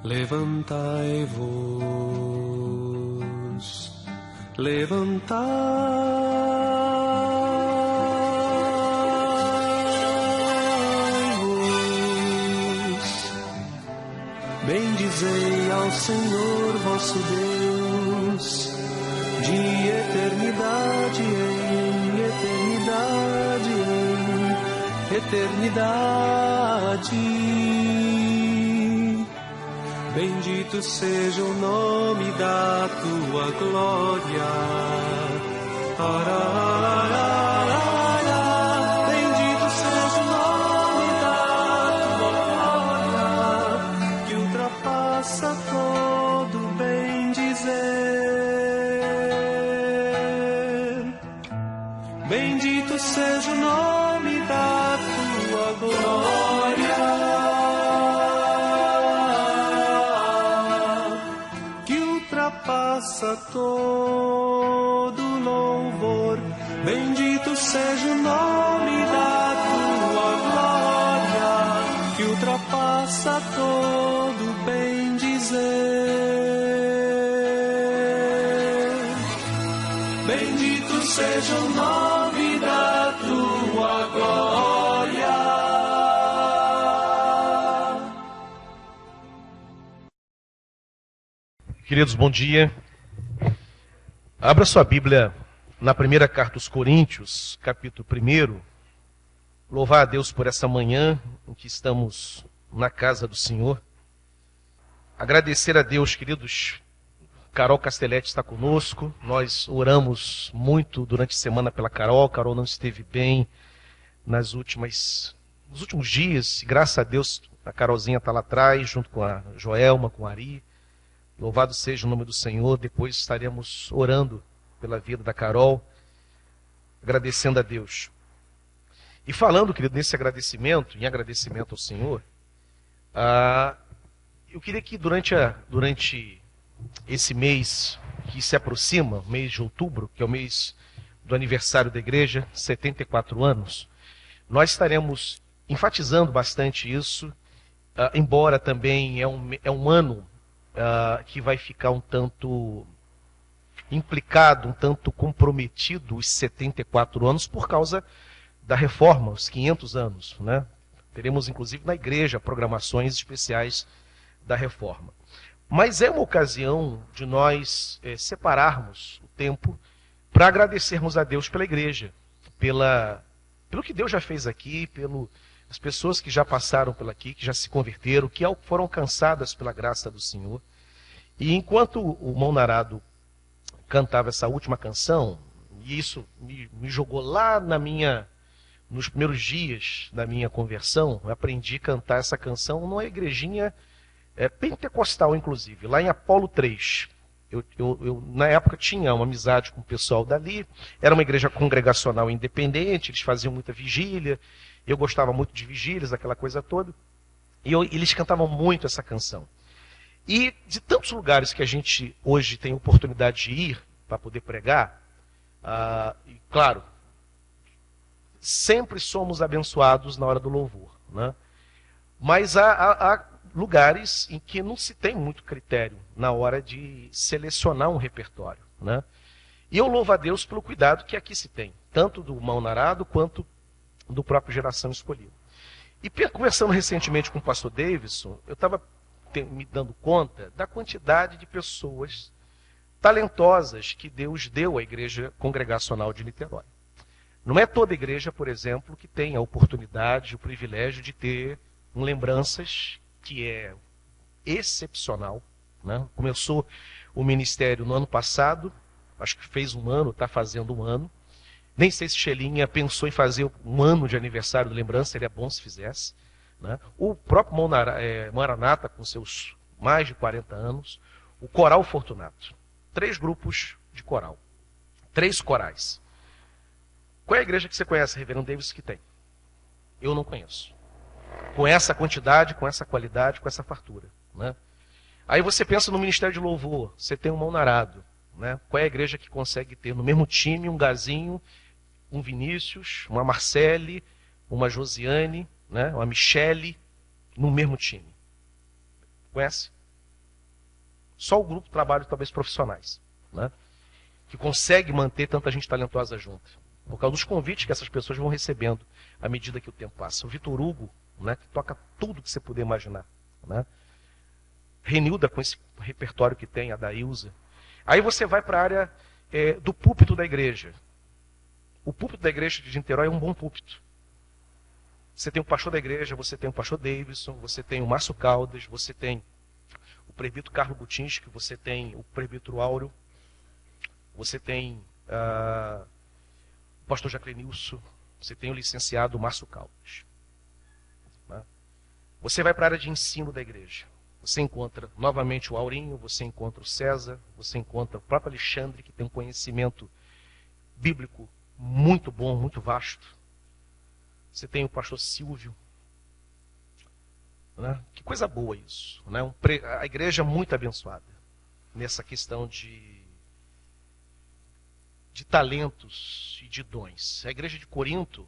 Levantai-vos, levantai-vos, bendizei ao Senhor vosso Deus, de eternidade em eternidade em eternidade. Bendito seja o nome da tua glória. Bendito seja o nome da tua glória, que ultrapassa todo bem dizer. Bendito seja o nome da tua glória, passa todo louvor. Bendito seja o nome da tua glória, que ultrapassa todo bem dizer. Bendito seja o nome da tua glória. Queridos, bom dia. Abra sua Bíblia na primeira carta aos Coríntios, capítulo 1. Louvar a Deus por essa manhã em que estamos na casa do Senhor. Agradecer a Deus, queridos. Carol Castelletti está conosco. Nós oramos muito durante a semana pela Carol. Carol não esteve bem nos últimos dias. Graças a Deus, a Carolzinha está lá atrás, junto com a Joelma, com a Ari. Louvado seja o nome do Senhor. Depois estaremos orando pela vida da Carol, agradecendo a Deus. E falando, querido, nesse agradecimento, em agradecimento ao Senhor, eu queria que durante esse mês que se aproxima, mês de outubro, que é o mês do aniversário da igreja, 74 anos, nós estaremos enfatizando bastante isso, embora também é um ano que vai ficar um tanto implicado, um tanto comprometido os 74 anos por causa da reforma, os 500 anos, né? Teremos inclusive na igreja programações especiais da reforma. Mas é uma ocasião de nós separarmos o tempo para agradecermos a Deus pela igreja, pelo que Deus já fez aqui, as pessoas que já passaram por aqui, que já se converteram, que foram alcançadas pela graça do Senhor. E enquanto o Mão Narado cantava essa última canção, e isso me jogou lá nos primeiros dias da minha conversão, eu aprendi a cantar essa canção numa igrejinha pentecostal, inclusive, lá em Apolo 3. Eu, na época, tinha uma amizade com o pessoal dali, era uma igreja congregacional independente, eles faziam muita vigília, eu gostava muito de vigílias, aquela coisa toda, e eles cantavam muito essa canção. E de tantos lugares que a gente hoje tem oportunidade de ir para poder pregar, e, claro, sempre somos abençoados na hora do louvor, né? Mas há lugares em que não se tem muito critério na hora de selecionar um repertório, né? E eu louvo a Deus pelo cuidado que aqui se tem, tanto do Mão Narado quanto do próprio Geração Escolhida. E conversando recentemente com o pastor Davidson, eu estava me dando conta da quantidade de pessoas talentosas que Deus deu à Igreja Congregacional de Niterói. Não é toda igreja, por exemplo, que tem a oportunidade, o privilégio de ter lembranças, que é excepcional, né? Começou o ministério no ano passado, acho que fez um ano, está fazendo um ano. Nem sei se Xelinha pensou em fazer um ano de aniversário de lembrança, seria bom se fizesse, né? O próprio Maranata, com seus mais de 40 anos, o Coral Fortunato. 3 grupos de coral, 3 corais. Qual é a igreja que você conhece, Reverendo Davis, que tem? Eu não conheço. Com essa quantidade, com essa qualidade, com essa fartura, né? Aí você pensa no Ministério de Louvor, você tem um Mão Narado, né? Qual é a igreja que consegue ter no mesmo time um Gazinho, um Vinícius, uma Marcele, uma Josiane, né? Uma Michele, no mesmo time? Conhece? Só o grupo de trabalho, talvez profissionais, né? Que consegue manter tanta gente talentosa junto. Por causa dos convites que essas pessoas vão recebendo à medida que o tempo passa. O Vitor Hugo, né, que toca tudo que você puder imaginar, né? Renilda, com esse repertório que tem, a Daílza. Aí você vai para a área do púlpito da igreja. O púlpito da igreja de Niterói é um bom púlpito. Você tem o pastor da igreja, você tem o pastor Davidson, você tem o Márcio Caldas, você tem o presbítero Carlos Butinski, você tem o presbítero Áureo, você tem o pastor Jaclenilson, você tem o licenciado Márcio Caldas. Né? Você vai para a área de ensino da igreja. Você encontra novamente o Aurinho, você encontra o César, você encontra o próprio Alexandre, que tem um conhecimento bíblico muito bom, muito vasto. Você tem o pastor Silvio. Né? Que coisa boa isso. Né? A igreja é muito abençoada nessa questão de talentos e de dons. A igreja de Corinto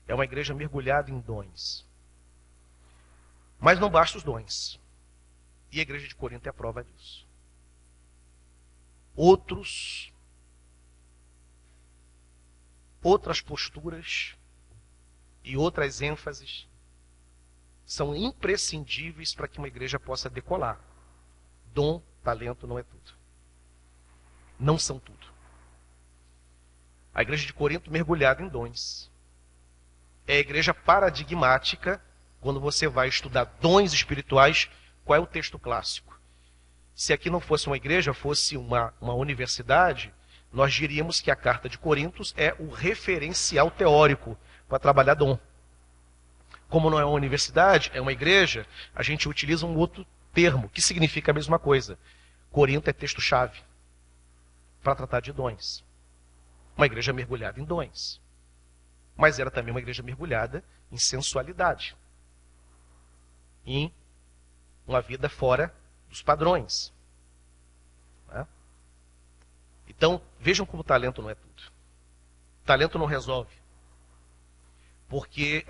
é uma igreja mergulhada em dons. Mas não basta os dons. E a igreja de Corinto é a prova disso. Outras posturas e outras ênfases são imprescindíveis para que uma igreja possa decolar. Dom, talento não é tudo. Não são tudo. A igreja de Corinto mergulhada em dons. É a igreja paradigmática quando você vai estudar dons espirituais. Qual é o texto clássico? Se aqui não fosse uma igreja, fosse uma universidade, nós diríamos que a carta de Coríntios é o referencial teórico para trabalhar dom. Como não é uma universidade, é uma igreja, a gente utiliza um outro termo, que significa a mesma coisa. Corinto é texto-chave para tratar de dons. Uma igreja mergulhada em dons. Mas era também uma igreja mergulhada em sensualidade. Em uma vida fora dos padrões. Né? Então, vejam como o talento não é tudo. O talento não resolve. Porque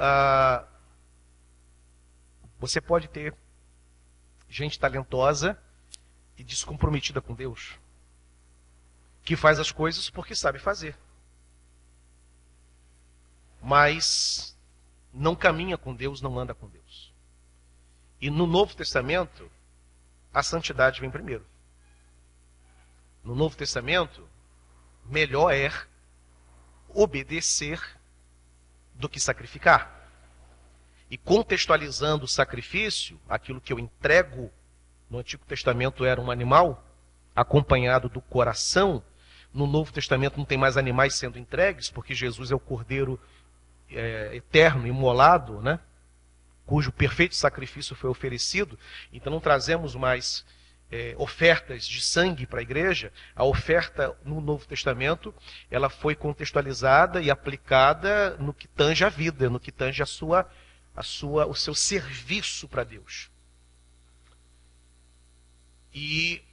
você pode ter gente talentosa e descomprometida com Deus, que faz as coisas porque sabe fazer, mas não caminha com Deus, não anda com Deus. E no Novo Testamento, a santidade vem primeiro. No Novo Testamento, melhor é obedecer do que sacrificar. E contextualizando o sacrifício, aquilo que eu entrego, no Antigo Testamento era um animal, acompanhado do coração. No Novo Testamento não tem mais animais sendo entregues, porque Jesus é o Cordeiro eterno, imolado, né? Cujo perfeito sacrifício foi oferecido. Então não trazemos mais ofertas de sangue para a igreja. A oferta no Novo Testamento, ela foi contextualizada e aplicada no que tange a vida, no que tange o seu serviço para Deus. E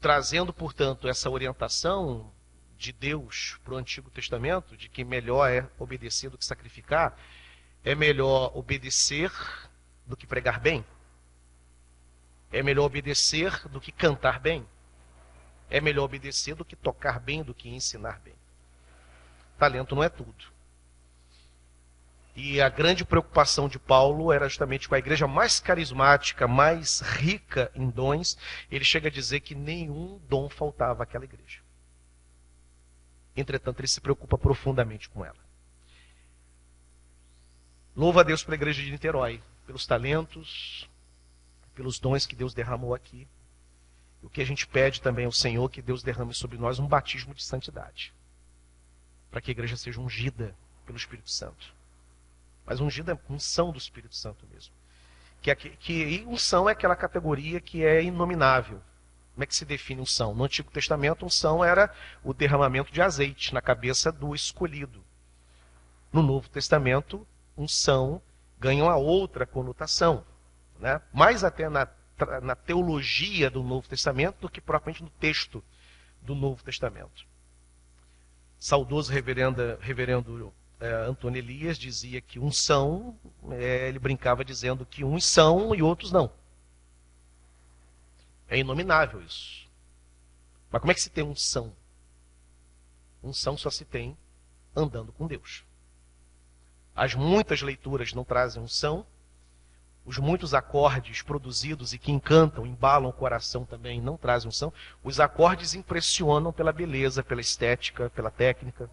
trazendo, portanto, essa orientação de Deus para o Antigo Testamento, de que melhor é obedecer do que sacrificar, é melhor obedecer do que pregar bem, é melhor obedecer do que cantar bem, é melhor obedecer do que tocar bem, do que ensinar bem. Talento não é tudo. E a grande preocupação de Paulo era justamente com a igreja mais carismática, mais rica em dons. Ele chega a dizer que nenhum dom faltava àquela igreja. Entretanto, ele se preocupa profundamente com ela. Louva a Deus pela igreja de Niterói, pelos talentos, pelos dons que Deus derramou aqui. E o que a gente pede também ao Senhor, que Deus derrame sobre nós um batismo de santidade, para que a igreja seja ungida pelo Espírito Santo. Mas ungida é unção do Espírito Santo mesmo. Que unção é aquela categoria que é inominável. Como é que se define unção? No Antigo Testamento, unção era o derramamento de azeite na cabeça do escolhido. No Novo Testamento, unção ganha uma outra conotação, né? Mais até na teologia do Novo Testamento do que propriamente no texto do Novo Testamento. Saudoso reverendo Antônio Elias dizia que unção, ele brincava dizendo que uns são e outros não. É inominável isso. Mas como é que se tem unção? Unção só se tem andando com Deus. As muitas leituras não trazem unção. Os muitos acordes produzidos e que encantam, embalam o coração também, não trazem unção. Os acordes impressionam pela beleza, pela estética, pela técnica,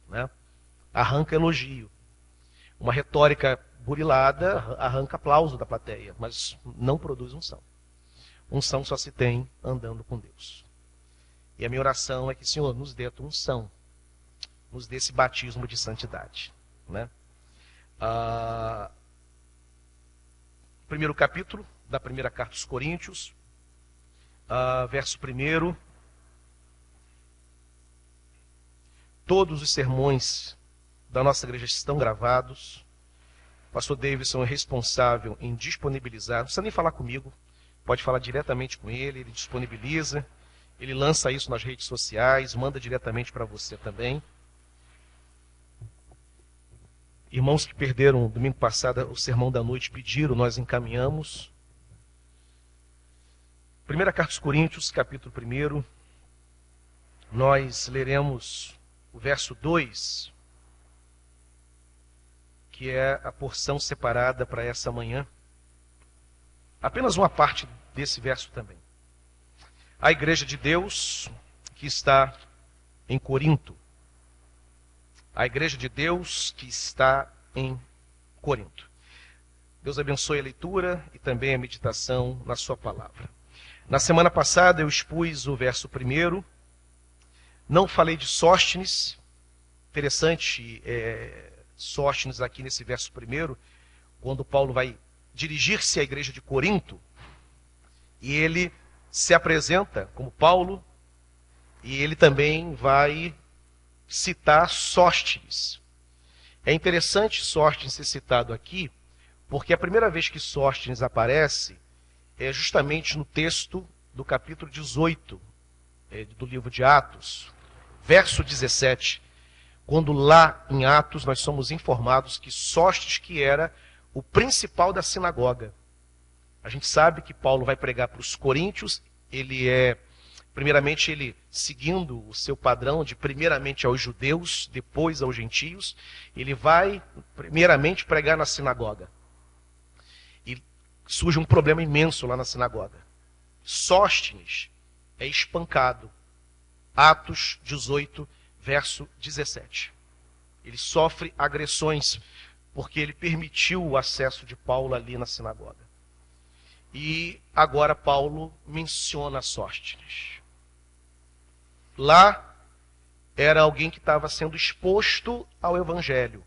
né? Arranca elogio. Uma retórica burilada arranca aplauso da plateia, mas não produz unção. Unção só se tem andando com Deus. E a minha oração é que o Senhor nos dê a tua unção, nos dê esse batismo de santidade, né? Primeiro capítulo da primeira carta aos Coríntios, verso 1. Todos os sermões da nossa igreja estão gravados. O pastor Davidson é responsável em disponibilizar. Não precisa nem falar comigo, pode falar diretamente com ele, ele disponibiliza, ele lança isso nas redes sociais, manda diretamente para você também. Irmãos que perderam domingo passado o sermão da noite pediram, nós encaminhamos. Primeira carta aos Coríntios, capítulo 1. Nós leremos o verso 2, que é a porção separada para essa manhã. Apenas uma parte desse verso também. A igreja de Deus que está em Corinto. A igreja de Deus que está em Corinto. Deus abençoe a leitura e também a meditação na sua palavra. Na semana passada eu expus o verso 1. Não falei de Sóstenes. Interessante, Sóstenes aqui nesse verso 1, quando Paulo vai dirigir-se à igreja de Corinto, e ele se apresenta como Paulo, e ele também vai citar Sóstenes. É interessante Sóstenes ser citado aqui, porque a primeira vez que Sóstenes aparece é justamente no texto do capítulo 18 do livro de Atos, verso 17, quando lá em Atos nós somos informados que Sóstenes que era o principal da sinagoga. A gente sabe que Paulo vai pregar para os coríntios, primeiramente ele seguindo o seu padrão de primeiramente aos judeus, depois aos gentios, ele vai primeiramente pregar na sinagoga. E surge um problema imenso lá na sinagoga. Sóstenes é espancado. Atos 18, verso 17. Ele sofre agressões porque ele permitiu o acesso de Paulo ali na sinagoga. E agora Paulo menciona Sóstenes. Lá era alguém que estava sendo exposto ao evangelho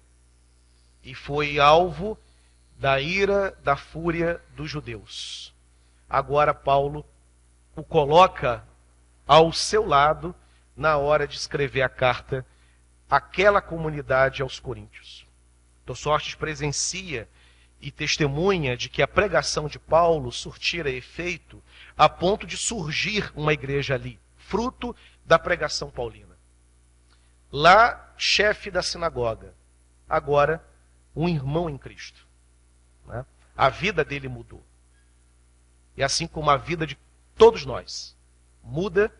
e foi alvo da ira, da fúria dos judeus. Agora Paulo o coloca ao seu lado na hora de escrever a carta àquela comunidade aos coríntios. Então Sóstenes presencia e testemunha de que a pregação de Paulo surtira efeito a ponto de surgir uma igreja ali, fruto da pregação paulina. Lá, chefe da sinagoga, agora um irmão em Cristo, né? A vida dele mudou. E assim como a vida de todos nós muda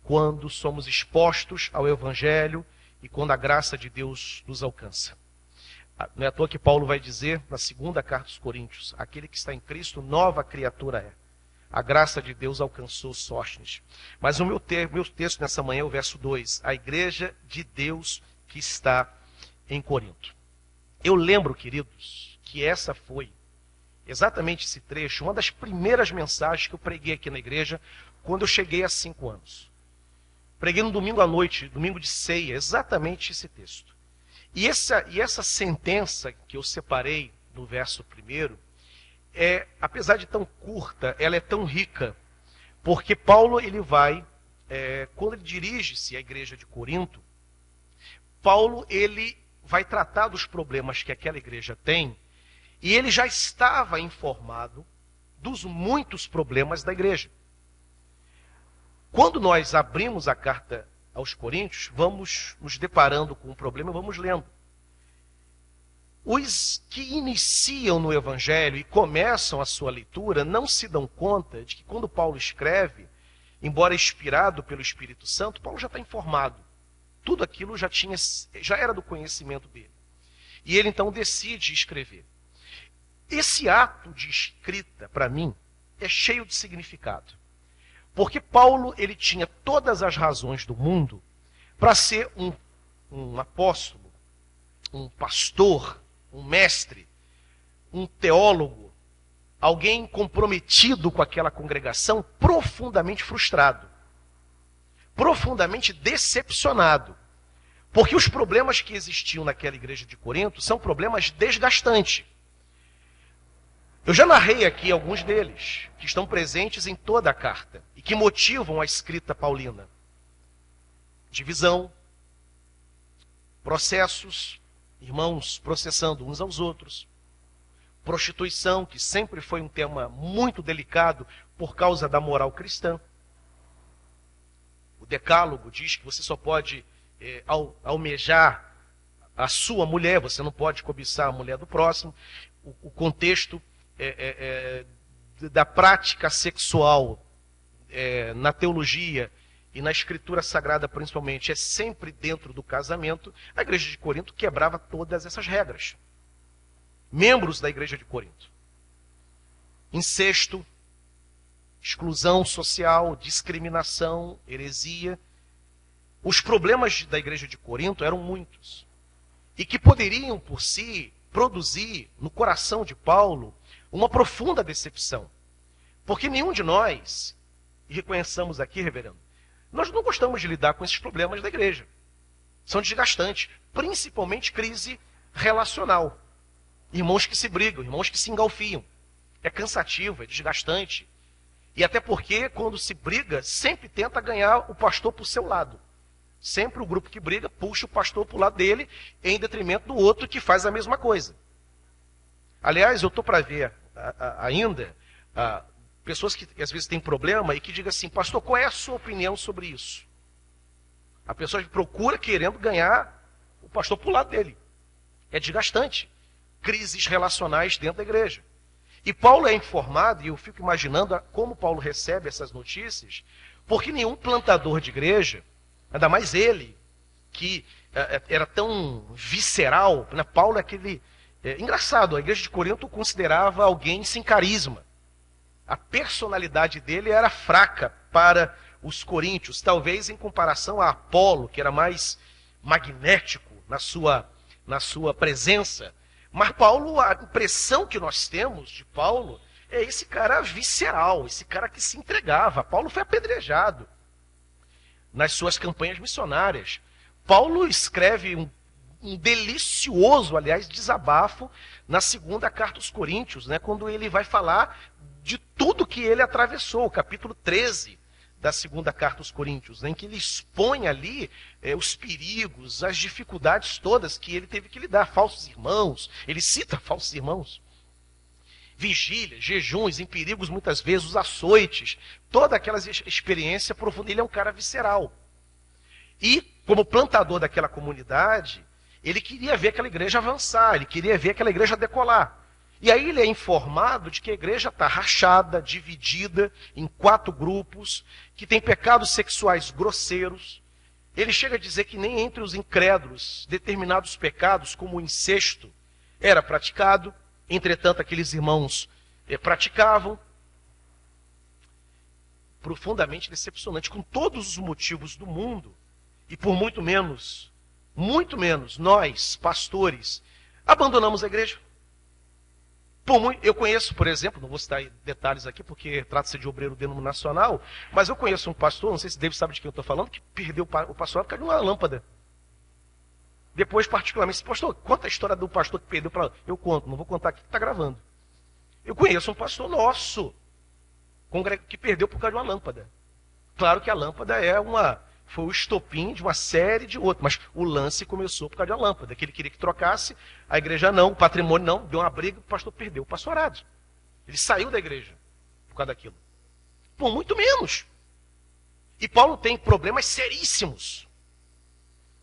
quando somos expostos ao evangelho e quando a graça de Deus nos alcança. Não é à toa que Paulo vai dizer na segunda carta aos Coríntios: aquele que está em Cristo, nova criatura é. A graça de Deus alcançou Sóstenes. Mas o meu texto nessa manhã é o verso 2. A igreja de Deus que está em Corinto. Eu lembro, queridos, que essa foi exatamente esse trecho, uma das primeiras mensagens que eu preguei aqui na igreja quando eu cheguei há 5 anos. Preguei no domingo à noite, domingo de ceia, exatamente esse texto. E essa sentença que eu separei no verso 1, apesar de tão curta, ela é tão rica, porque Paulo ele vai, quando ele dirige-se à igreja de Corinto, Paulo ele vai tratar dos problemas que aquela igreja tem, e ele já estava informado dos muitos problemas da igreja. Quando nós abrimos a carta aos Coríntios, vamos nos deparando com um problema e vamos lendo. Os que iniciam no Evangelho e começam a sua leitura não se dão conta de que quando Paulo escreve, embora inspirado pelo Espírito Santo, Paulo já está informado. Tudo aquilo já era do conhecimento dele. E ele então decide escrever. Esse ato de escrita, para mim, é cheio de significado. Porque Paulo ele tinha todas as razões do mundo para ser um apóstolo, um pastor, um mestre, um teólogo, alguém comprometido com aquela congregação, profundamente frustrado, profundamente decepcionado. Porque os problemas que existiam naquela igreja de Corinto são problemas desgastantes. Eu já narrei aqui alguns deles, que estão presentes em toda a carta e que motivam a escrita paulina. Divisão, processos, irmãos processando uns aos outros, prostituição, que sempre foi um tema muito delicado por causa da moral cristã. O Decálogo diz que você só pode almejar a sua mulher, você não pode cobiçar a mulher do próximo. O contexto da prática sexual na teologia e na escritura sagrada principalmente é sempre dentro do casamento. A igreja de Corinto quebrava todas essas regras. Membros da igreja de Corinto. Incesto, exclusão social, discriminação, heresia. Os problemas da igreja de Corinto eram muitos. E que poderiam, por si, produzir no coração de Paulo uma profunda decepção. Porque nenhum de nós, e reconheçamos aqui, reverendo, nós não gostamos de lidar com esses problemas da igreja. São desgastantes, principalmente crise relacional. Irmãos que se brigam, irmãos que se engalfiam. É cansativo, é desgastante. E até porque, quando se briga, sempre tenta ganhar o pastor para o seu lado. Sempre o grupo que briga puxa o pastor para o lado dele, em detrimento do outro que faz a mesma coisa. Aliás, eu estou para ver ainda pessoas que às vezes têm problema e que digam assim: pastor, qual é a sua opinião sobre isso? A pessoa procura querendo ganhar o pastor para o lado dele. É desgastante. Crises relacionais dentro da igreja. E Paulo é informado, e eu fico imaginando como Paulo recebe essas notícias, porque nenhum plantador de igreja, ainda mais ele, que era tão visceral, né? Paulo é aquele... engraçado, a igreja de Corinto o considerava alguém sem carisma. A personalidade dele era fraca para os coríntios, talvez em comparação a Apolo, que era mais magnético na sua presença. Mas Paulo, a impressão que nós temos de Paulo é esse cara visceral, esse cara que se entregava. Paulo foi apedrejado nas suas campanhas missionárias. Paulo escreve um delicioso, aliás, desabafo na segunda carta aos Coríntios, né, quando ele vai falar de tudo que ele atravessou, o capítulo 13 da segunda carta aos Coríntios, né, em que ele expõe ali os perigos, as dificuldades todas que ele teve que lidar. Falsos irmãos, ele cita falsos irmãos. Vigílias, jejuns, em perigos muitas vezes, os açoites, toda aquela experiência profunda. Ele é um cara visceral. E, como plantador daquela comunidade, ele queria ver aquela igreja avançar, ele queria ver aquela igreja decolar. E aí ele é informado de que a igreja está rachada, dividida em 4 grupos, que tem pecados sexuais grosseiros. Ele chega a dizer que nem entre os incrédulos determinados pecados, como o incesto, era praticado. Entretanto, aqueles irmãos praticavam. Profundamente decepcionante, com todos os motivos do mundo, e por muito menos, nós, pastores, abandonamos a igreja. Eu conheço, por exemplo, não vou citar detalhes aqui, porque trata-se de obreiro denominacional, mas eu conheço um pastor, não sei se David sabe de quem eu estou falando, que perdeu o pastorado por causa de uma lâmpada. Depois, particularmente, pastor, conta a história do pastor que perdeu para... Eu conto, não vou contar aqui que está gravando. Eu conheço um pastor nosso, que perdeu por causa de uma lâmpada. Claro que a lâmpada foi o estopim de uma série de outros, mas o lance começou por causa de uma lâmpada, que ele queria que trocasse, a igreja não, o patrimônio não, deu uma briga, o pastor perdeu o pastorado. Ele saiu da igreja por causa daquilo. Por muito menos. E Paulo tem problemas seríssimos.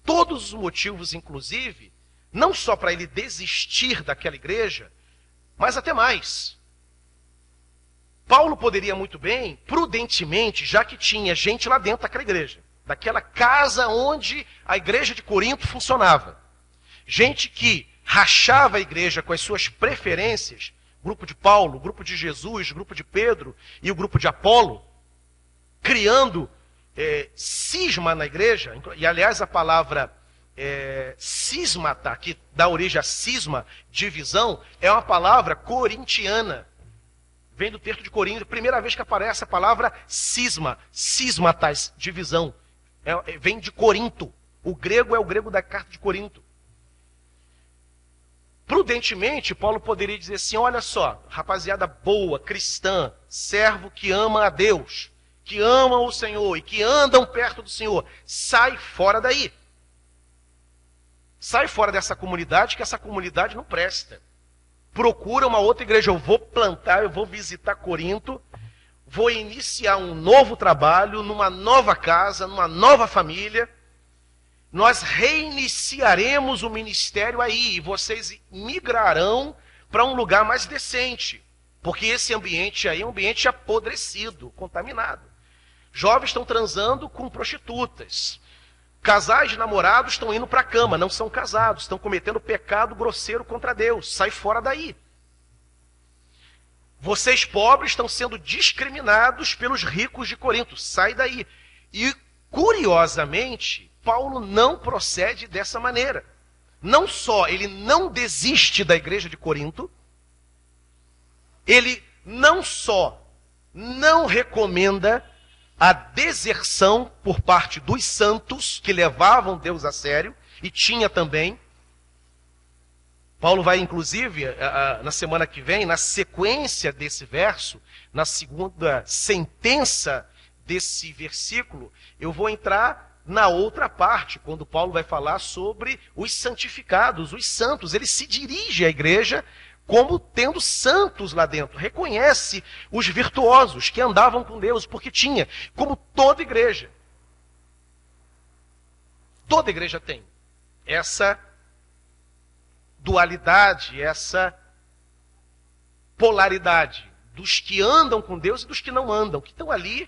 Todos os motivos, inclusive, Não só para ele desistir daquela igreja, mas até mais. Paulo poderia muito bem, prudentemente, já que tinha gente lá dentro daquela igreja, daquela casa onde a igreja de Corinto funcionava, gente que rachava a igreja com as suas preferências, grupo de Paulo, grupo de Jesus, grupo de Pedro e o grupo de Apolo, criando cisma na igreja. E aliás a palavra cismata, que dá origem a cisma, divisão, é uma palavra corintiana. Vem do texto de Corinto, primeira vez que aparece a palavra cisma, cismatas, divisão. Vem de Corinto. O grego é o grego da carta de Corinto. Prudentemente, Paulo poderia dizer assim, olha só, rapaziada boa, cristã, servo que ama a Deus, que ama o Senhor e que andam perto do Senhor, sai fora daí. Sai fora dessa comunidade, que essa comunidade não presta. Procura uma outra igreja, eu vou plantar, eu vou visitar Corinto, vou iniciar um novo trabalho, numa nova casa, numa nova família. Nós reiniciaremos o ministério aí, e vocês migrarão para um lugar mais decente, porque esse ambiente aí é um ambiente apodrecido, contaminado. Jovens estão transando com prostitutas. Casais de namorados estão indo para a cama, não são casados, estão cometendo pecado grosseiro contra Deus. Sai fora daí. Vocês pobres estão sendo discriminados pelos ricos de Corinto. Sai daí. E, curiosamente, Paulo não procede dessa maneira. Não só ele não desiste da igreja de Corinto, ele não só não recomenda a deserção por parte dos santos que levavam Deus a sério, e tinha também. Paulo vai, inclusive, na semana que vem, na sequência desse verso, na segunda sentença desse versículo, eu vou entrar na outra parte, quando Paulo vai falar sobre os santificados, os santos. Ele se dirige à igreja como tendo santos lá dentro. Reconhece os virtuosos que andavam com Deus, porque tinha, como toda igreja. Toda igreja tem essa dualidade, essa polaridade dos que andam com Deus e dos que não andam, que estão ali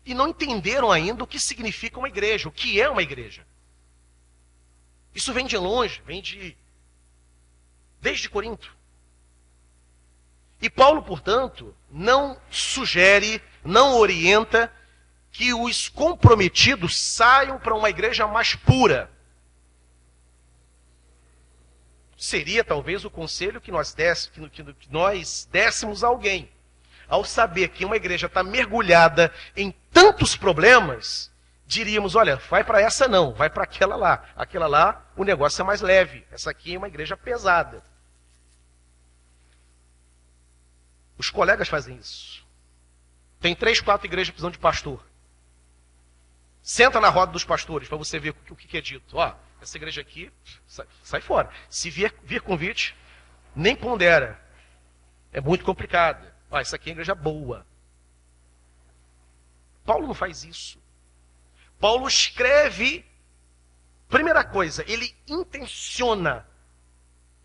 e não entenderam ainda o que significa uma igreja, o que é uma igreja. Isso vem de longe, desde Corinto. E Paulo, portanto, não sugere, não orienta que os comprometidos saiam para uma igreja mais pura. Seria talvez o conselho que nós dessemos a alguém. Ao saber que uma igreja está mergulhada em tantos problemas, diríamos, olha, vai para essa não, vai para aquela lá. Aquela lá, o negócio é mais leve. Essa aqui é uma igreja pesada. Os colegas fazem isso. Tem 3, 4 igrejas precisando de pastor. Senta na roda dos pastores para você ver o que é dito. Ó, essa igreja aqui, sai fora. Se vir convite, nem pondera. É muito complicado. Ó, essa aqui é uma igreja boa. Paulo não faz isso. Paulo escreve, primeira coisa, ele intenciona.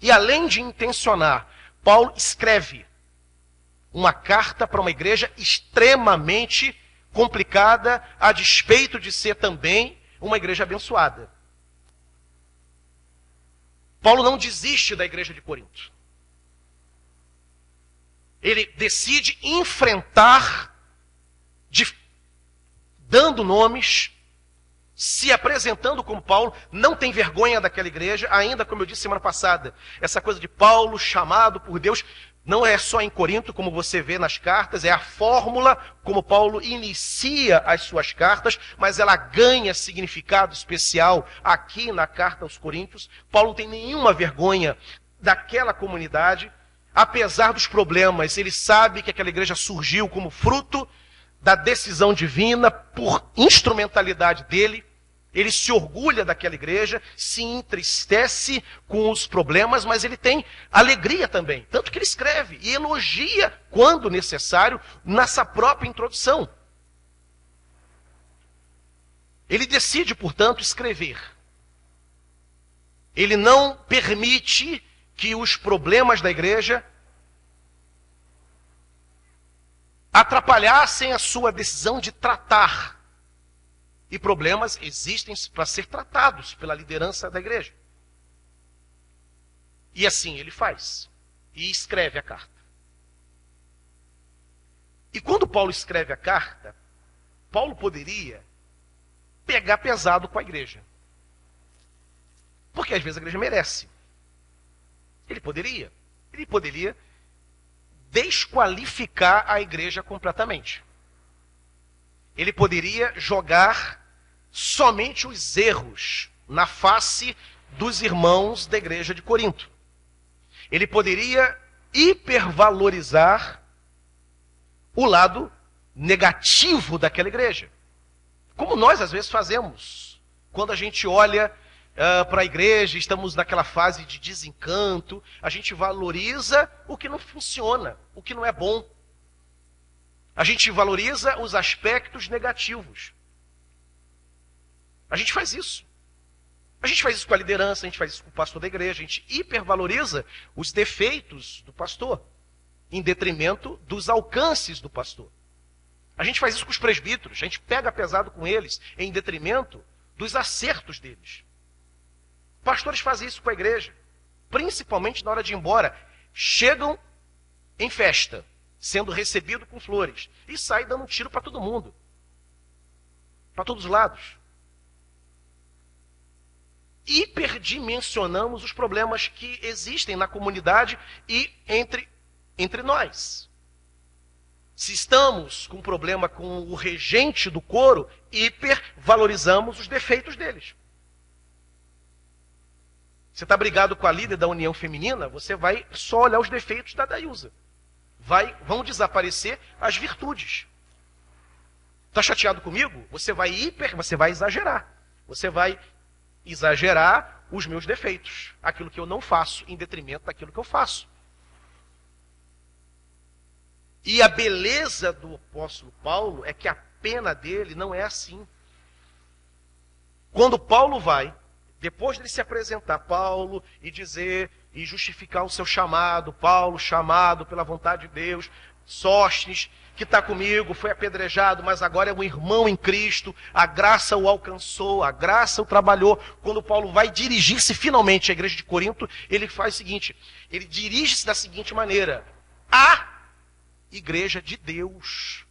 E além de intencionar, Paulo escreve uma carta para uma igreja extremamente complicada, a despeito de ser também uma igreja abençoada. Paulo não desiste da igreja de Corinto. Ele decide enfrentar, dando nomes, se apresentando como Paulo, não tem vergonha daquela igreja, ainda como eu disse semana passada, essa coisa de Paulo chamado por Deus, não é só em Corinto, como você vê nas cartas, é a fórmula como Paulo inicia as suas cartas, mas ela ganha significado especial aqui na carta aos Coríntios. Paulo não tem nenhuma vergonha daquela comunidade, apesar dos problemas, ele sabe que aquela igreja surgiu como fruto da decisão divina, por instrumentalidade dele. Ele se orgulha daquela igreja, se entristece com os problemas, mas ele tem alegria também. Tanto que ele escreve e elogia, quando necessário, nessa própria introdução. Ele decide, portanto, escrever. Ele não permite que os problemas da igreja atrapalhassem a sua decisão de tratar. E problemas existem para ser tratados pela liderança da igreja. E assim ele faz. E escreve a carta. E quando Paulo escreve a carta, Paulo poderia pegar pesado com a igreja. Porque às vezes a igreja merece. Ele poderia desqualificar a igreja completamente. Ele poderia jogar somente os erros na face dos irmãos da igreja de Corinto. Ele poderia hipervalorizar o lado negativo daquela igreja. Como nós às vezes fazemos. Quando a gente olha para a igreja, estamos naquela fase de desencanto, a gente valoriza o que não funciona, o que não é bom. A gente valoriza os aspectos negativos. A gente faz isso. A gente faz isso com a liderança, a gente faz isso com o pastor da igreja, a gente hipervaloriza os defeitos do pastor, em detrimento dos alcances do pastor. A gente faz isso com os presbíteros, a gente pega pesado com eles, em detrimento dos acertos deles. Pastores fazem isso com a igreja, principalmente na hora de ir embora. Chegam em festa, sendo recebido com flores, e saem dando um tiro para todo mundo, para todos os lados. Hiperdimensionamos os problemas que existem na comunidade e entre nós. Se estamos com um problema com o regente do coro, hipervalorizamos os defeitos deles. Você está brigado com a líder da União Feminina, você vai só olhar os defeitos da Daiusa. Vão desaparecer as virtudes. Está chateado comigo? Você vai exagerar. Você vai exagerar os meus defeitos. Aquilo que eu não faço, em detrimento daquilo que eu faço. E a beleza do apóstolo Paulo é que a pena dele não é assim. Quando Paulo vai, depois de se apresentar, Paulo, e dizer, e justificar o seu chamado, Paulo, chamado pela vontade de Deus, Sóstenes, que está comigo, foi apedrejado, mas agora é um irmão em Cristo, a graça o alcançou, a graça o trabalhou. Quando Paulo vai dirigir-se finalmente à igreja de Corinto, ele faz o seguinte, ele dirige-se da seguinte maneira: a igreja de Deus,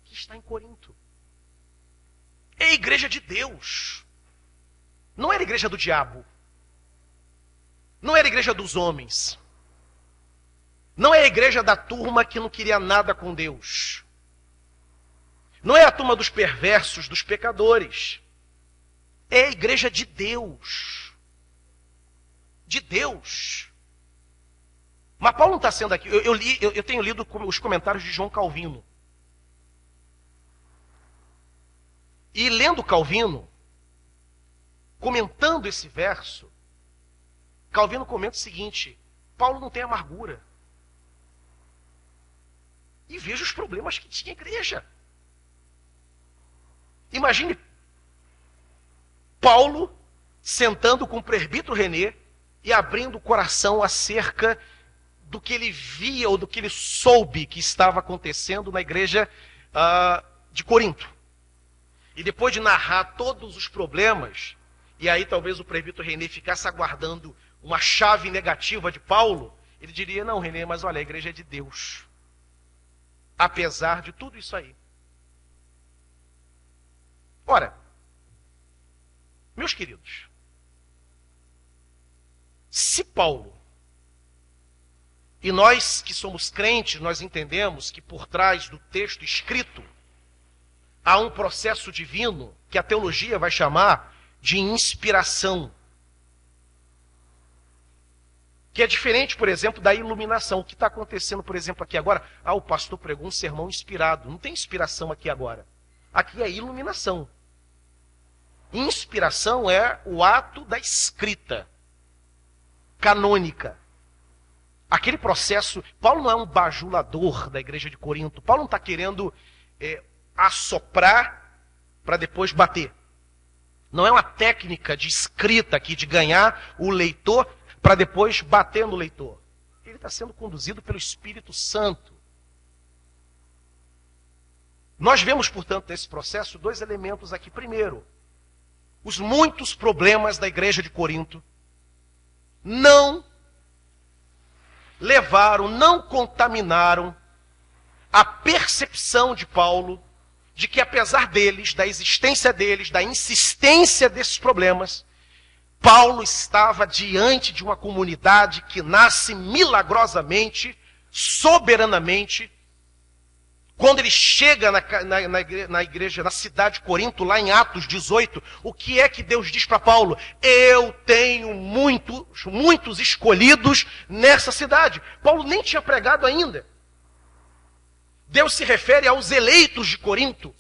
que está em Corinto. É a igreja de Deus. Não era a igreja do diabo. Não era a igreja dos homens. Não é a igreja da turma que não queria nada com Deus. Não é a turma dos perversos, dos pecadores. É a igreja de Deus. De Deus. Mas Paulo não está sendo aqui. Eu tenho lido os comentários de João Calvino. E lendo Calvino, comentando esse verso, Calvino comenta o seguinte: Paulo não tem amargura. E veja os problemas que tinha a igreja. Imagine Paulo sentando com o presbítero René e abrindo o coração acerca do que ele via ou do que ele soube que estava acontecendo na igreja de Corinto. E depois de narrar todos os problemas, e aí talvez o presbítero René ficasse aguardando uma chave negativa de Paulo, ele diria: não, René, mas olha, a igreja é de Deus. Apesar de tudo isso aí. Ora, meus queridos, se Paulo, e nós que somos crentes, nós entendemos que por trás do texto escrito há um processo divino que a teologia vai chamar de inspiração. Que é diferente, por exemplo, da iluminação. O que está acontecendo, por exemplo, aqui agora? O pastor pregou um sermão inspirado. Não tem inspiração aqui agora. Aqui é iluminação. Inspiração é o ato da escrita canônica. Aquele processo. Paulo não é um bajulador da igreja de Corinto. Paulo não está querendo assoprar para depois bater. Não é uma técnica de escrita aqui, de ganhar o leitor para depois bater no leitor. Ele está sendo conduzido pelo Espírito Santo. Nós vemos, portanto, nesse processo, dois elementos aqui. Primeiro, os muitos problemas da igreja de Corinto não levaram, não contaminaram a percepção de Paulo de que, apesar deles, da existência deles, da insistência desses problemas, Paulo estava diante de uma comunidade que nasce milagrosamente, soberanamente. Quando ele chega na igreja, na cidade de Corinto, lá em Atos 18, o que é que Deus diz para Paulo? Eu tenho muitos escolhidos nessa cidade. Paulo nem tinha pregado ainda. Deus se refere aos eleitos de Corinto,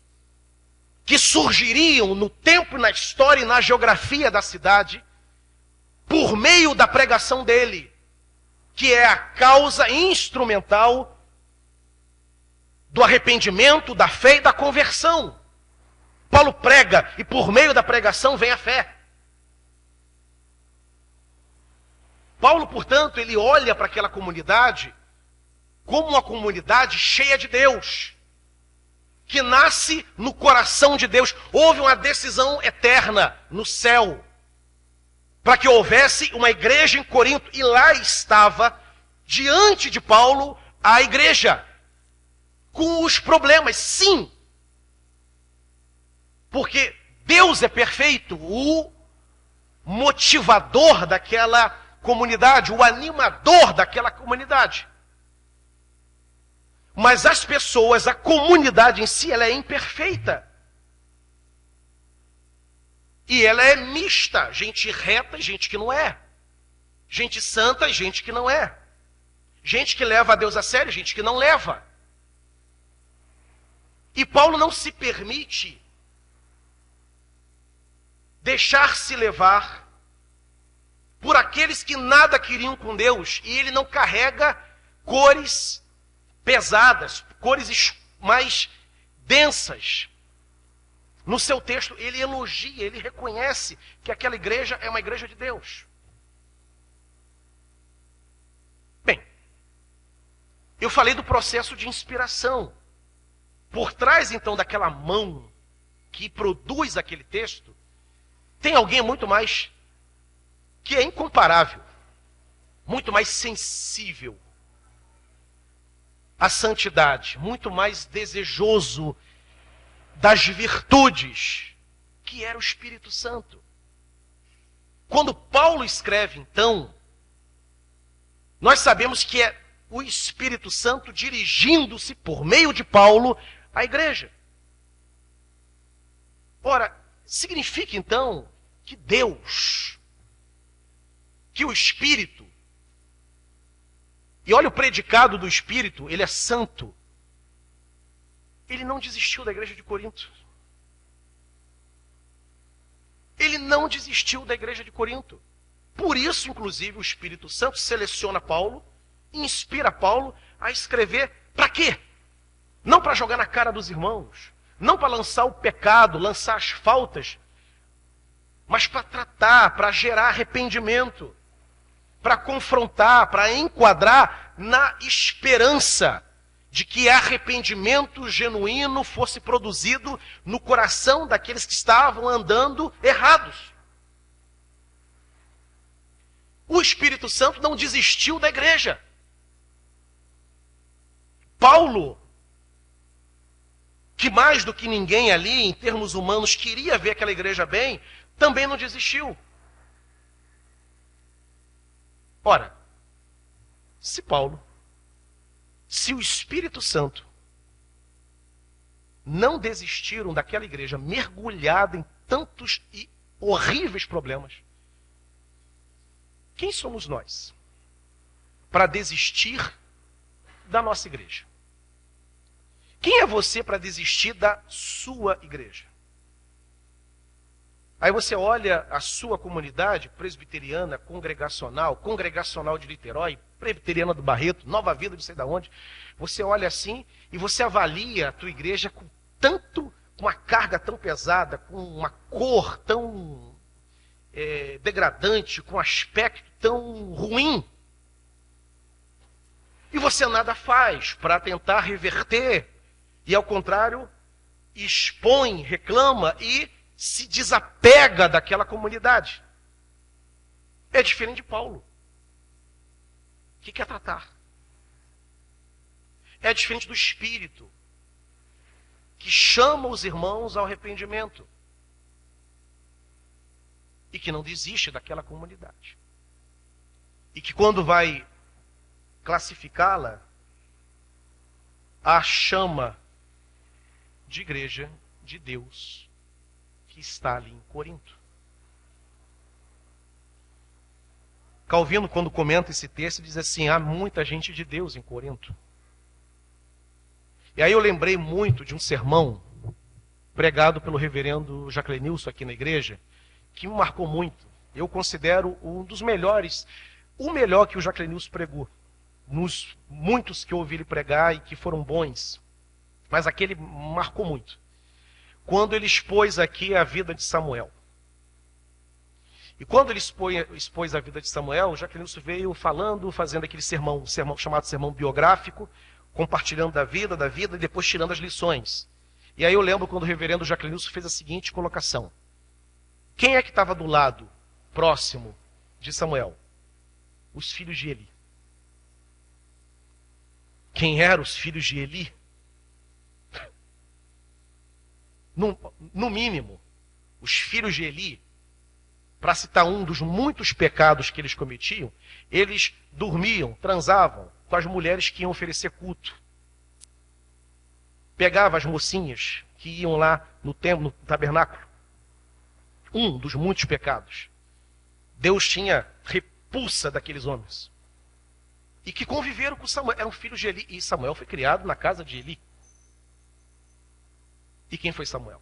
que surgiriam no tempo, na história e na geografia da cidade, por meio da pregação dele, que é a causa instrumental do arrependimento, da fé e da conversão. Paulo prega e por meio da pregação vem a fé. Paulo, portanto, ele olha para aquela comunidade como uma comunidade cheia de Deus, que nasce no coração de Deus. Houve uma decisão eterna no céu, para que houvesse uma igreja em Corinto, e lá estava, diante de Paulo, a igreja, com os problemas, sim, porque Deus é perfeito, o motivador daquela comunidade, o animador daquela comunidade. Mas as pessoas, a comunidade em si, ela é imperfeita. E ela é mista, gente reta e gente que não é. Gente santa e gente que não é. Gente que leva a Deus a sério e gente que não leva. E Paulo não se permite deixar-se levar por aqueles que nada queriam com Deus. E ele não carrega cores pesadas, cores mais densas. No seu texto, ele elogia, ele reconhece que aquela igreja é uma igreja de Deus. Bem, eu falei do processo de inspiração. Por trás, então, daquela mão que produz aquele texto, tem alguém muito mais, que é incomparável, muito mais sensível à santidade, muito mais desejoso das virtudes, que era o Espírito Santo. Quando Paulo escreve, então, nós sabemos que é o Espírito Santo dirigindo-se por meio de Paulo à igreja. Ora, significa então que Deus, que o Espírito, e olha o predicado do Espírito, ele é santo, ele não desistiu da igreja de Corinto. Ele não desistiu da igreja de Corinto. Por isso, inclusive, o Espírito Santo seleciona Paulo, inspira Paulo a escrever para quê? Não para jogar na cara dos irmãos, não para lançar o pecado, lançar as faltas, mas para tratar, para gerar arrependimento, para confrontar, para enquadrar na esperança de que arrependimento genuíno fosse produzido no coração daqueles que estavam andando errados. O Espírito Santo não desistiu da igreja. Paulo, que mais do que ninguém ali, em termos humanos, queria ver aquela igreja bem, também não desistiu. Ora, se o Espírito Santo não desistiram daquela igreja mergulhada em tantos e horríveis problemas, quem somos nós para desistir da nossa igreja? Quem é você para desistir da sua igreja? Aí você olha a sua comunidade presbiteriana, congregacional de Niterói, presbiteriana do Barreto, Nova Vida de sei da onde. Você olha assim e você avalia a tua igreja com tanto com uma carga tão pesada, com uma cor tão degradante, com um aspecto tão ruim. E você nada faz para tentar reverter, e ao contrário, expõe, reclama e se desapega daquela comunidade. É diferente de Paulo, que quer tratar. É diferente do Espírito, que chama os irmãos ao arrependimento e que não desiste daquela comunidade. E que quando vai classificá-la, a chama de igreja de Deus que está ali em Corinto. Calvino, quando comenta esse texto, diz assim: há muita gente de Deus em Corinto. E aí eu lembrei muito de um sermão pregado pelo reverendo Jaclenilson aqui na igreja, que me marcou muito. Eu considero um dos melhores, o melhor que o Jaclenilson pregou, nos muitos que eu ouvi ele pregar e que foram bons. Mas aquele marcou muito. Quando ele expôs aqui a vida de Samuel. E quando ele expôs a vida de Samuel, o Jaclenilson veio falando, fazendo aquele sermão chamado sermão biográfico, compartilhando da vida, e depois tirando as lições. E aí eu lembro quando o reverendo Jaclenilson fez a seguinte colocação: quem é que estava do lado, próximo de Samuel? Os filhos de Eli. Quem eram os filhos de Eli? No mínimo, os filhos de Eli, para citar um dos muitos pecados que eles cometiam, eles dormiam, transavam com as mulheres que iam oferecer culto. Pegava as mocinhas que iam lá no templo, no tabernáculo. Um dos muitos pecados. Deus tinha repulsa daqueles homens. E que conviveram com Samuel. Eram filhos de Eli. E Samuel foi criado na casa de Eli. E quem foi Samuel?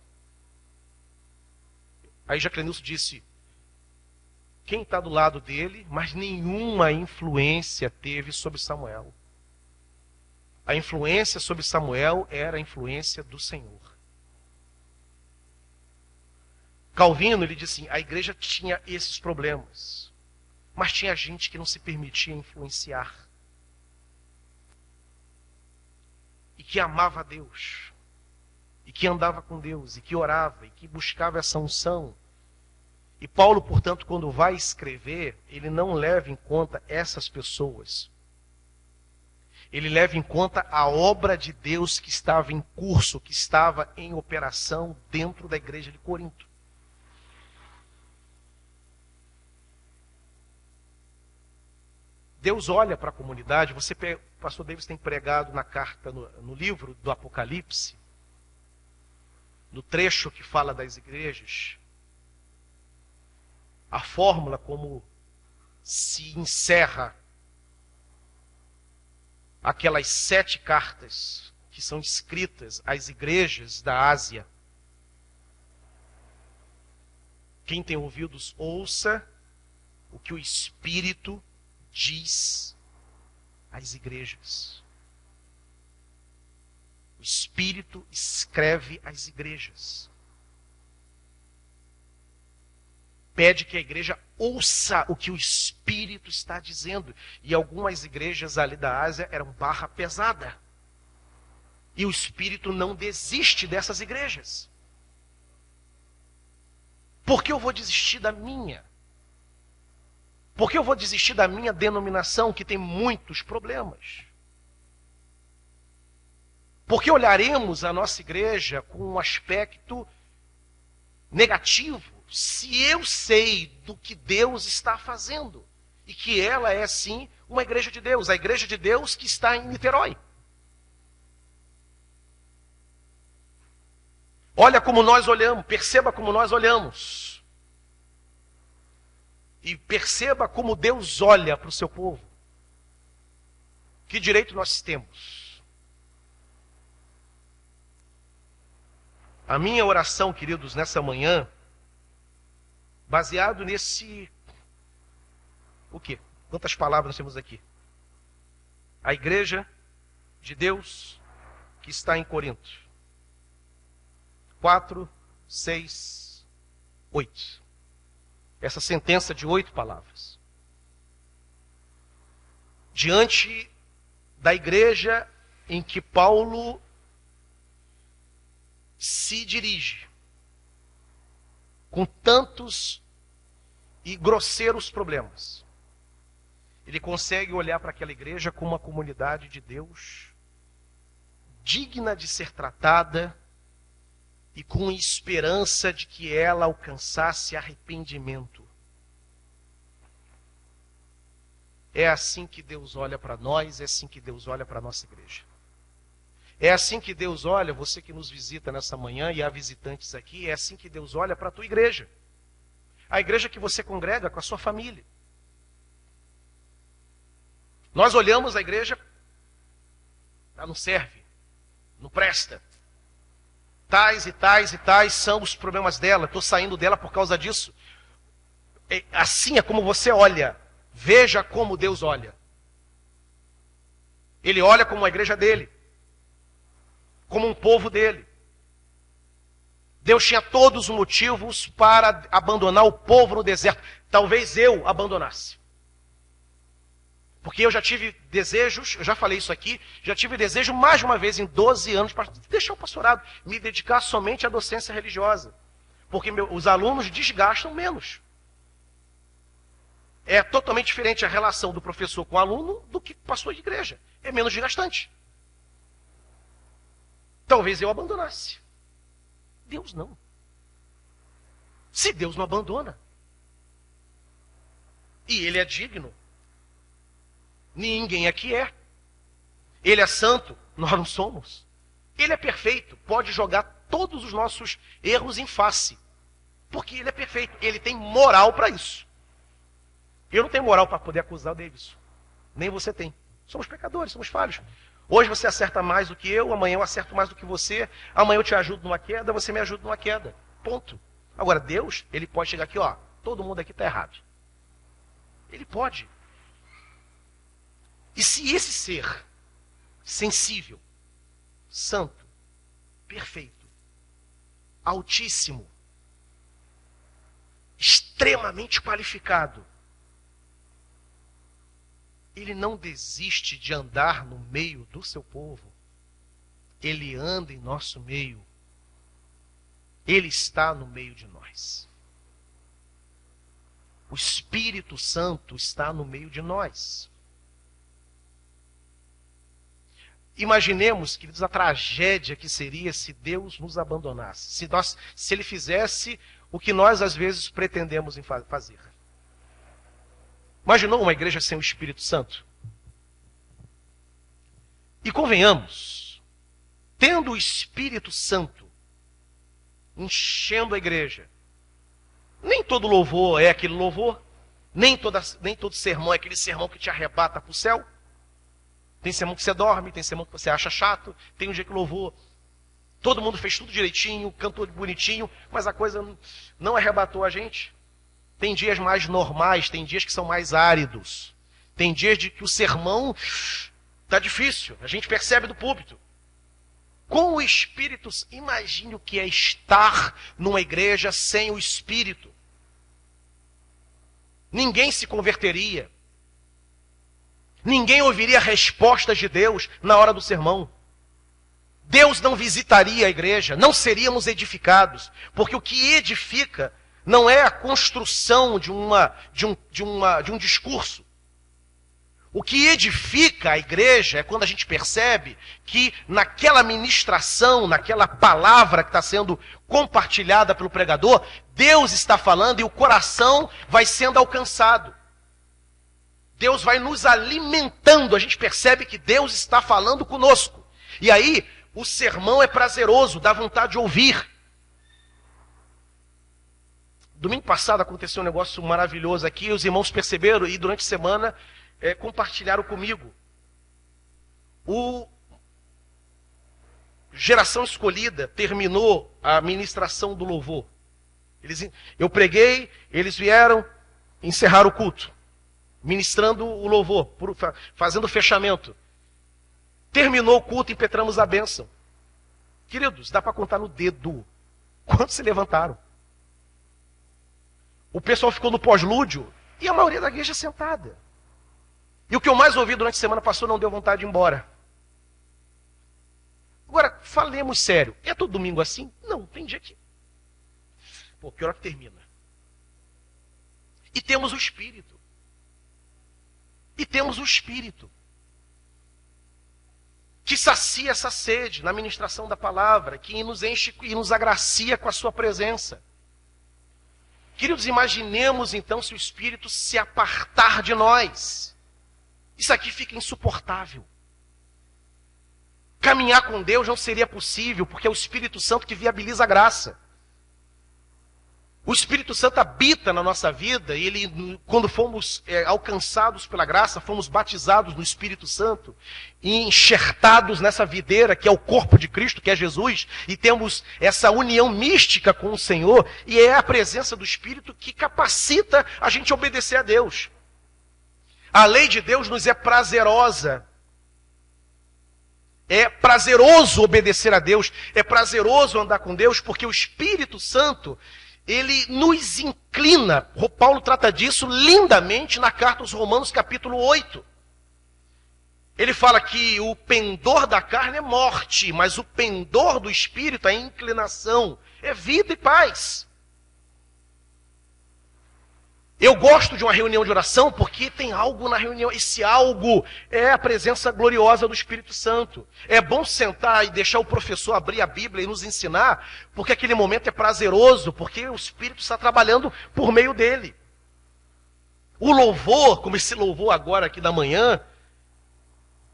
Aí Jaclenilson disse: quem está do lado dele, mas nenhuma influência teve sobre Samuel. A influência sobre Samuel era a influência do Senhor. Calvino, ele disse assim: a igreja tinha esses problemas, mas tinha gente que não se permitia influenciar. E que amava a Deus. E que andava com Deus, e que orava, e que buscava essa unção. E Paulo, portanto, quando vai escrever, ele não leva em conta essas pessoas. Ele leva em conta a obra de Deus que estava em curso, que estava em operação dentro da igreja de Corinto. Deus olha para a comunidade. O pastor Davis tem pregado na carta, no livro do Apocalipse, no trecho que fala das igrejas, a fórmula como se encerra aquelas 7 cartas que são escritas às igrejas da Ásia. Quem tem ouvidos, ouça o que o Espírito diz às igrejas. O Espírito escreve às igrejas. Pede que a igreja ouça o que o Espírito está dizendo. E algumas igrejas ali da Ásia eram barra pesada. E o Espírito não desiste dessas igrejas. Por que eu vou desistir da minha? Por que eu vou desistir da minha denominação, que tem muitos problemas? Por que olharemos a nossa igreja com um aspecto negativo, se eu sei do que Deus está fazendo? E que ela é, sim, uma igreja de Deus. A igreja de Deus que está em Niterói. Olha como nós olhamos, perceba como nós olhamos. E perceba como Deus olha para o seu povo. Que direito nós temos? A minha oração, queridos, nessa manhã, baseado nesse... O quê? Quantas palavras nós temos aqui? A igreja de Deus que está em Corinto. 4, 6, 8. Essa sentença de 8 palavras. Diante da igreja em que Paulo se dirige, com tantos e grosseiros problemas, ele consegue olhar para aquela igreja como uma comunidade de Deus, digna de ser tratada e com esperança de que ela alcançasse arrependimento. É assim que Deus olha para nós, é assim que Deus olha para a nossa igreja. É assim que Deus olha, você que nos visita nessa manhã, e há visitantes aqui, é assim que Deus olha para a tua igreja. A igreja que você congrega com a sua família. Nós olhamos a igreja, ela não serve, não presta. Tais e tais e tais são os problemas dela, estou saindo dela por causa disso. Assim é como você olha. Veja como Deus olha. Ele olha como a igreja dele, como um povo dele. Deus tinha todos os motivos para abandonar o povo no deserto. Talvez eu abandonasse. Porque eu já tive desejos, eu já falei isso aqui, já tive desejo mais de uma vez em 12 anos para deixar o pastorado, me dedicar somente à docência religiosa. Porque os alunos desgastam menos. É totalmente diferente a relação do professor com o aluno do que pastor de igreja. É menos desgastante. Talvez eu abandonasse. Deus não. Se Deus não abandona, e Ele é digno, ninguém aqui é. Ele é santo, nós não somos. Ele é perfeito, pode jogar todos os nossos erros em face. Porque Ele é perfeito, Ele tem moral para isso. Eu não tenho moral para poder acusar o Davidson. Nem você tem. Somos pecadores, somos falhos. Hoje você acerta mais do que eu, amanhã eu acerto mais do que você, amanhã eu te ajudo numa queda, você me ajuda numa queda. Ponto. Agora, Deus, Ele pode chegar aqui, ó, todo mundo aqui está errado. Ele pode. E se esse ser sensível, santo, perfeito, altíssimo, extremamente qualificado, ele não desiste de andar no meio do seu povo. Ele anda em nosso meio. Ele está no meio de nós. O Espírito Santo está no meio de nós. Imaginemos, queridos, a tragédia que seria se Deus nos abandonasse. Se Ele fizesse o que nós às vezes pretendemos em fazer. Imaginou uma igreja sem o Espírito Santo? E convenhamos, tendo o Espírito Santo enchendo a igreja, nem todo louvor é aquele louvor, nem todo sermão é aquele sermão que te arrebata para o céu. Tem sermão que você dorme, tem sermão que você acha chato, tem um dia que louvor, todo mundo fez tudo direitinho, cantou bonitinho, mas a coisa não arrebatou a gente. Tem dias mais normais, tem dias que são mais áridos. Tem dias de que o sermão está difícil, a gente percebe do púlpito. Com o Espírito, imagine o que é estar numa igreja sem o Espírito. Ninguém se converteria. Ninguém ouviria respostas de Deus na hora do sermão. Deus não visitaria a igreja, não seríamos edificados. Porque o que edifica não é a construção de um discurso. O que edifica a igreja é quando a gente percebe que naquela ministração, naquela palavra que está sendo compartilhada pelo pregador, Deus está falando e o coração vai sendo alcançado. Deus vai nos alimentando, a gente percebe que Deus está falando conosco. E aí, o sermão é prazeroso, dá vontade de ouvir. Domingo passado aconteceu um negócio maravilhoso aqui, os irmãos perceberam e durante a semana compartilharam comigo. O Geração Escolhida terminou a ministração do louvor. Eu preguei, eles vieram encerrar o culto, ministrando o louvor, fazendo o fechamento. Terminou o culto e impetramos a bênção. Queridos, dá para contar no dedo Quantos se levantaram? O pessoal ficou no pós-lúdio e a maioria da igreja sentada. E o que eu mais ouvi durante a semana passou não deu vontade de ir embora. Agora, falemos sério. É todo domingo assim? Não, tem dia que... Pô, que hora que termina? E temos o Espírito. E temos o Espírito que sacia essa sede na ministração da palavra, que nos enche e nos agracia com a sua presença. Queridos, imaginemos então se o Espírito se apartar de nós. Isso aqui fica insuportável. Caminhar com Deus não seria possível, porque é o Espírito Santo que viabiliza a graça. O Espírito Santo habita na nossa vida, e ele, quando fomos alcançados pela graça, fomos batizados no Espírito Santo, e enxertados nessa videira, que é o corpo de Cristo, que é Jesus, e temos essa união mística com o Senhor, e é a presença do Espírito que capacita a gente a obedecer a Deus. A lei de Deus nos é prazerosa. É prazeroso obedecer a Deus, é prazeroso andar com Deus, porque o Espírito Santo, ele nos inclina. O Paulo trata disso lindamente na carta aos Romanos, capítulo 8. Ele fala que o pendor da carne é morte, mas o pendor do Espírito, a inclinação, é vida e paz. Eu gosto de uma reunião de oração porque tem algo na reunião. Esse algo é a presença gloriosa do Espírito Santo. É bom sentar e deixar o professor abrir a Bíblia e nos ensinar, porque aquele momento é prazeroso, porque o Espírito está trabalhando por meio dele. O louvor, como esse louvor agora aqui da manhã,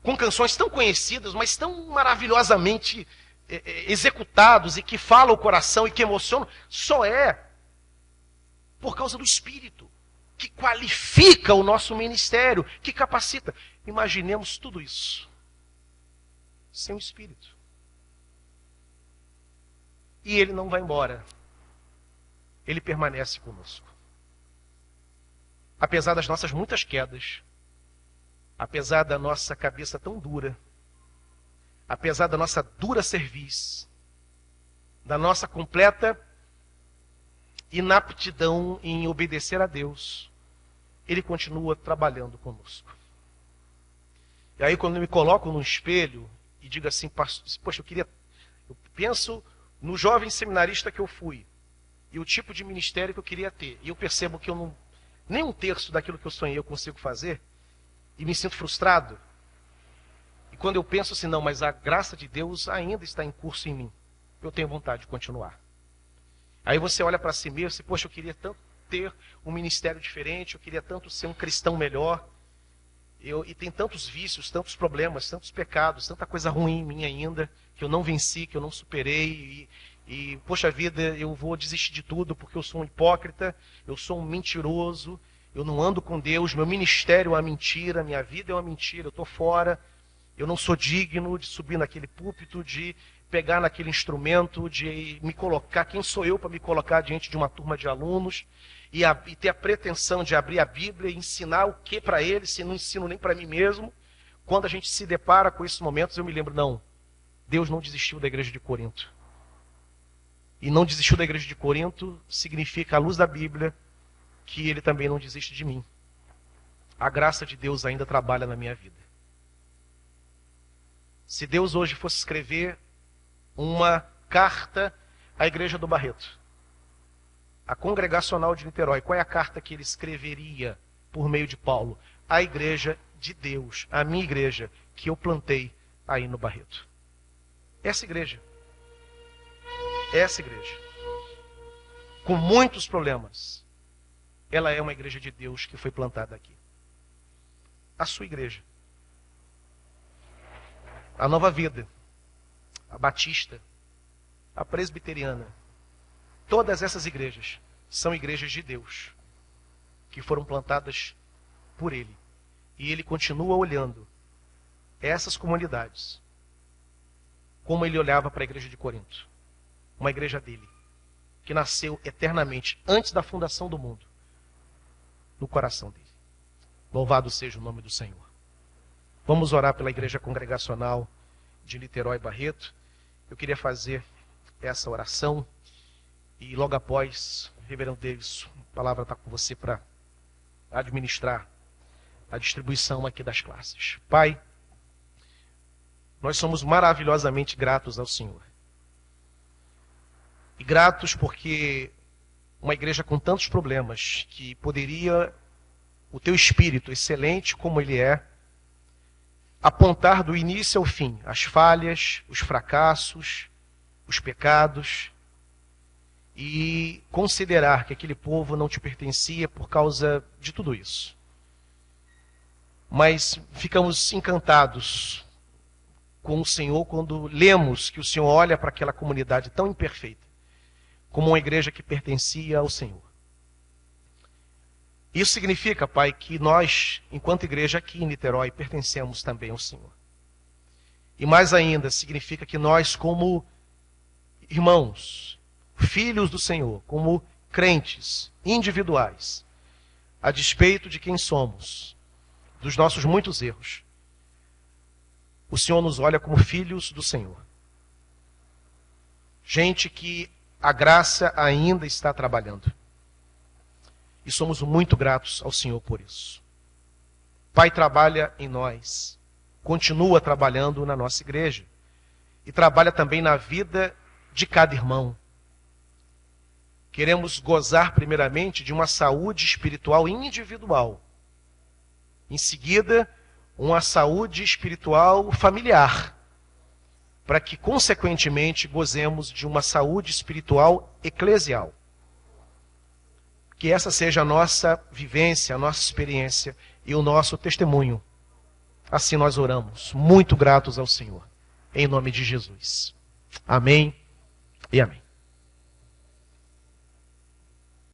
com canções tão conhecidas, mas tão maravilhosamente executados e que falam o coração e que emocionam, só é por causa do Espírito, que qualifica o nosso ministério, que capacita. Imaginemos tudo isso sem o Espírito. E ele não vai embora. Ele permanece conosco. Apesar das nossas muitas quedas, apesar da nossa cabeça tão dura, apesar da nossa dura cerviz, da nossa completa inaptidão em obedecer a Deus, ele continua trabalhando conosco. E aí quando eu me coloco no espelho e digo assim, poxa, eu penso no jovem seminarista que eu fui, e o tipo de ministério que eu queria ter, e eu percebo que eu não, nem um terço daquilo que eu sonhei eu consigo fazer, e me sinto frustrado. E quando eu penso assim, não, mas a graça de Deus ainda está em curso em mim, eu tenho vontade de continuar. Aí você olha para si mesmo e diz, poxa, eu queria tanto ter um ministério diferente, eu queria tanto ser um cristão melhor. E tem tantos vícios, tantos problemas, tantos pecados, tanta coisa ruim em mim ainda, que eu não venci, que eu não superei. Poxa vida, eu vou desistir de tudo porque eu sou um hipócrita, eu sou um mentiroso, eu não ando com Deus, meu ministério é uma mentira, minha vida é uma mentira, eu estou fora, eu não sou digno de subir naquele púlpito, de pegar naquele instrumento, de me colocar, quem sou eu para me colocar diante de uma turma de alunos e ter a pretensão de abrir a Bíblia e ensinar o que para eles, se não ensino nem para mim mesmo. Quando a gente se depara com esses momentos, eu me lembro, não, Deus não desistiu da igreja de Corinto. E não desistiu da igreja de Corinto significa, à luz da Bíblia, que ele também não desiste de mim. A graça de Deus ainda trabalha na minha vida. Se Deus hoje fosse escrever uma carta à igreja do Barreto, a congregacional de Niterói, qual é a carta que ele escreveria por meio de Paulo? A igreja de Deus, a minha igreja, que eu plantei aí no Barreto. Essa igreja, com muitos problemas, ela é uma igreja de Deus que foi plantada aqui. A sua igreja, a Nova Vida, a Batista, a Presbiteriana, todas essas igrejas são igrejas de Deus, que foram plantadas por Ele. E Ele continua olhando essas comunidades como Ele olhava para a igreja de Corinto, uma igreja dele, que nasceu eternamente, antes da fundação do mundo, no coração dele. Louvado seja o nome do Senhor. Vamos orar pela igreja congregacional de Niterói Barreto. Eu queria fazer essa oração E logo após, Reverendo Davis, a palavra está com você para administrar a distribuição aqui das classes. Pai, nós somos maravilhosamente gratos ao Senhor. E gratos porque uma igreja com tantos problemas, que poderia, o teu Espírito, excelente como ele é, apontar do início ao fim as falhas, os fracassos, os pecados, e considerar que aquele povo não te pertencia por causa de tudo isso. Mas ficamos encantados com o Senhor quando lemos que o Senhor olha para aquela comunidade tão imperfeita como uma igreja que pertencia ao Senhor. Isso significa, Pai, que nós, enquanto igreja aqui em Niterói, pertencemos também ao Senhor. E mais ainda, significa que nós, como irmãos, filhos do Senhor, como crentes individuais, a despeito de quem somos, dos nossos muitos erros, o Senhor nos olha como filhos do Senhor. Gente que a graça ainda está trabalhando. E somos muito gratos ao Senhor por isso. Pai trabalha em nós, continua trabalhando na nossa igreja, e trabalha também na vida de cada irmão. Queremos gozar primeiramente de uma saúde espiritual individual. Em seguida, uma saúde espiritual familiar, para que, consequentemente, gozemos de uma saúde espiritual eclesial. Que essa seja a nossa vivência, a nossa experiência e o nosso testemunho. Assim nós oramos, muito gratos ao Senhor, em nome de Jesus. Amém e amém.